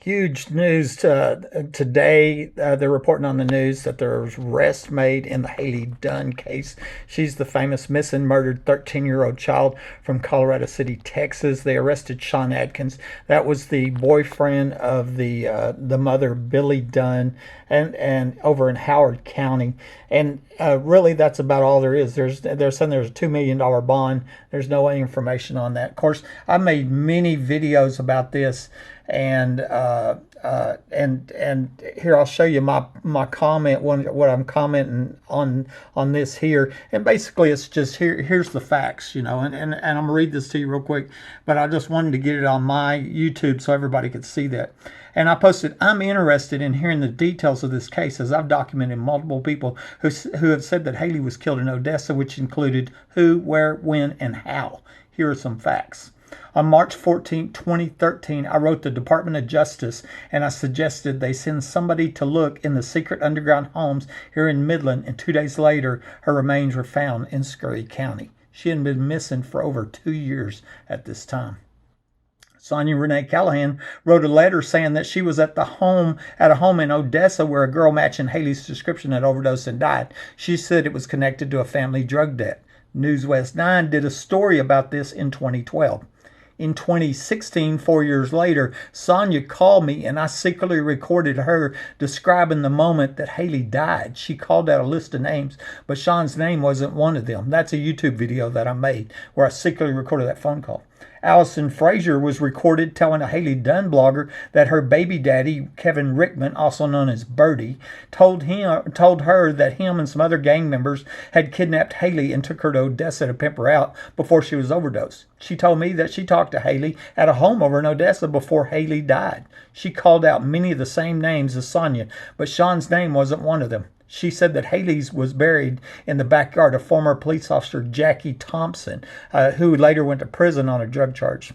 Huge news today. They're reporting on the news that there was arrest made in the Hailey Dunn case. She's the famous missing, murdered 13-year-old child from Colorado City, Texas. They arrested Shawn Adkins. That was the boyfriend of the mother, Billy Dunn, and over in Howard County. And really, that's about all there is. They're saying there's a $2 million bond. There's no information on that. Of course, I made many videos about this, and here I'll show you my comment, what I'm commenting on this here. And basically it's just here's the facts, and I'm gonna read this to you real quick, but I just wanted to get it on my YouTube so everybody could see that. And I posted, I'm interested in hearing the details of this case, as I've documented multiple people who have said that Hailey was killed in Odessa, which included who, where, when, and how. Here are some facts. On March 14, 2013, I wrote the Department of Justice, and I suggested they send somebody to look in the secret underground homes here in Midland, and 2 days later, her remains were found in Scurry County. She had been missing for over 2 years at this time. Sonya Renee Callahan wrote a letter saying that she was at a home in Odessa where a girl matching Hailey's description had overdosed and died. She said it was connected to a family drug debt. News West 9 did a story about this in 2012. In 2016, 4 years later, Sonya called me and I secretly recorded her describing the moment that Hailey died. She called out a list of names, but Shawn's name wasn't one of them. That's a YouTube video that I made where I secretly recorded that phone call. Allison Frazier was recorded telling a Hailey Dunn blogger that her baby daddy, Kevin Rickman, also known as Birdie, told her that him and some other gang members had kidnapped Hailey and took her to Odessa to pimp her out before she was overdosed. She told me that she talked to Hailey at a home over in Odessa before Hailey died. She called out many of the same names as Sonya, but Shawn's name wasn't one of them. She said that Hailey's was buried in the backyard of former police officer Jackie Thompson, who later went to prison on a drug charge.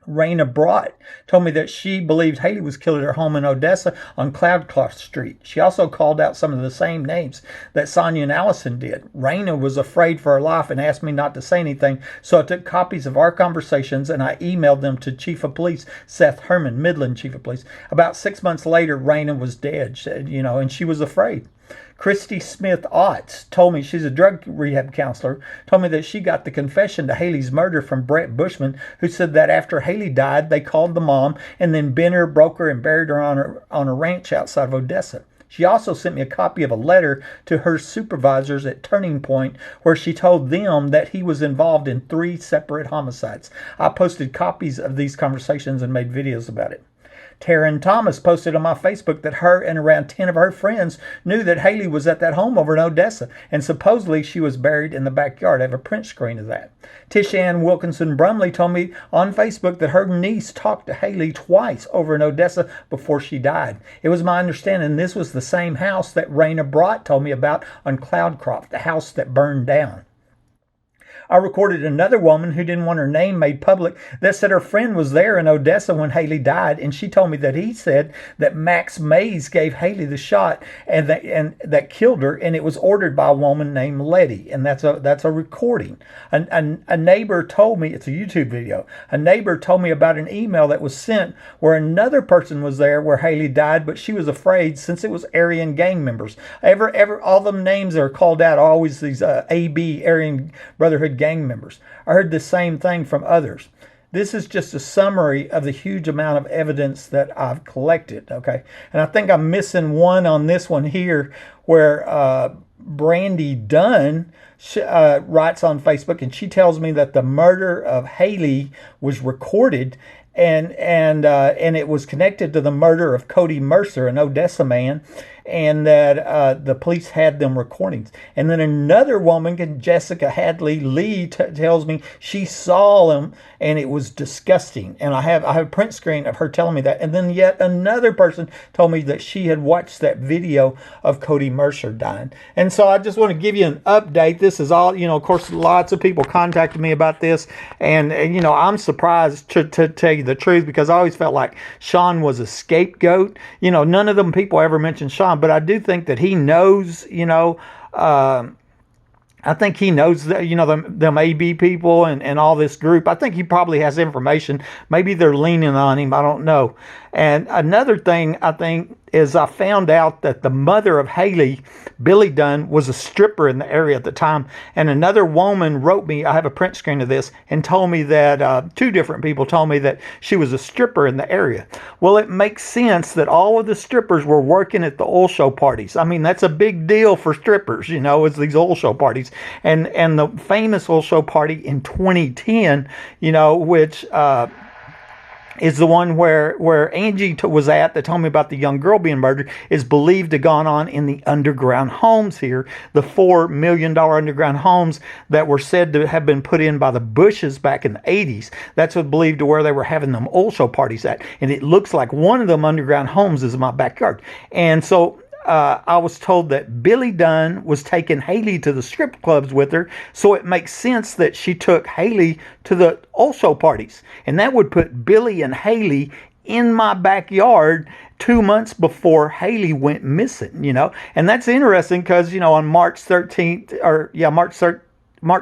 Raina Brott told me that she believed Hailey was killed at her home in Odessa on Cloudcloth Street. She also called out some of the same names that Sonya and Allison did. Raina was afraid for her life and asked me not to say anything, so I took copies of our conversations and I emailed them to Chief of Police Seth Herman, Midland Chief of Police. About 6 months later, Raina was dead, and she was afraid. Christy Smith Otts told me, she's a drug rehab counselor, told me that she got the confession to Hailey's murder from Brett Bushman, who said that after Hailey died, they called the mom and then bent her, broke her, and buried her on a ranch outside of Odessa. She also sent me a copy of a letter to her supervisors at Turning Point where she told them that he was involved in 3 separate homicides. I posted copies of these conversations and made videos about it. Taryn Thomas posted on my Facebook that her and around 10 of her friends knew that Hailey was at that home over in Odessa, and supposedly she was buried in the backyard. I have a print screen of that. Tish Ann Wilkinson Brumley told me on Facebook that her niece talked to Hailey twice over in Odessa before she died. It was my understanding this was the same house that Raina Brott told me about on Cloudcroft, the house that burned down. I recorded another woman who didn't want her name made public that said her friend was there in Odessa when Hailey died, and she told me that he said that Max Mays gave Hailey the shot and that killed her, and it was ordered by a woman named Letty, and that's a recording. A neighbor told me, it's a YouTube video, a neighbor told me about an email that was sent where another person was there where Hailey died, but she was afraid since it was Aryan gang members. All them names that are called out are always these AB, Aryan Brotherhood gang members. I heard the same thing from others. This is just a summary of the huge amount of evidence that I've collected, okay? And I think I'm missing one on this one here where Brandy Dunn writes on Facebook, and she tells me that the murder of Hailey was recorded and it was connected to the murder of Cody Mercer, an Odessa man, and that the police had them recordings. And then another woman, Jessica Hadley Lee, tells me she saw them and it was disgusting. And I have a print screen of her telling me that. And then yet another person told me that she had watched that video of Cody Mercer dying. And so I just want to give you an update. This is all, of course, lots of people contacted me about this. And I'm surprised to tell you the truth, because I always felt like Shawn was a scapegoat. None of them people ever mentioned Shawn, but I do think that he knows, I think he knows that, them AB people and all this group. I think he probably has information. Maybe they're leaning on him. I don't know. And another thing I think is I found out that the mother of Hailey, Billy Dunn, was a stripper in the area at the time. And another woman wrote me, I have a print screen of this, and told me that two different people told me that she was a stripper in the area. Well, it makes sense that all of the strippers were working at the oil show parties. I mean, that's a big deal for strippers, is these oil show parties. And the famous oil show party in 2010, which is the one where Angie was at that told me about the young girl being murdered, is believed to have gone on in the underground homes here, the $4 million underground homes that were said to have been put in by the Bushes back in the 80s. That's what believed to where they were having them oil show parties at. And it looks like one of them underground homes is in my backyard. And so I was told that Billy Dunn was taking Hailey to the strip clubs with her, so it makes sense that she took Hailey to the oil show parties. And that would put Billy and Hailey in my backyard 2 months before Hailey went missing, And that's interesting because, on March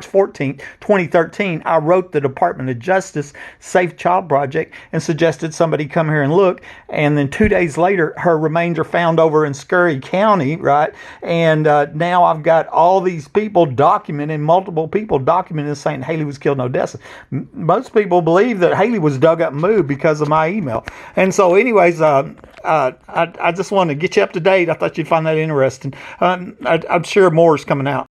14th, 2013, I wrote the Department of Justice Safe Child Project and suggested somebody come here and look. And then 2 days later, her remains are found over in Scurry County, right? And now I've got all these people multiple people documenting saying Hailey was killed in Odessa. Most people believe that Hailey was dug up and moved because of my email. And so anyways, I just wanted to get you up to date. I thought you'd find that interesting. I'm sure more is coming out.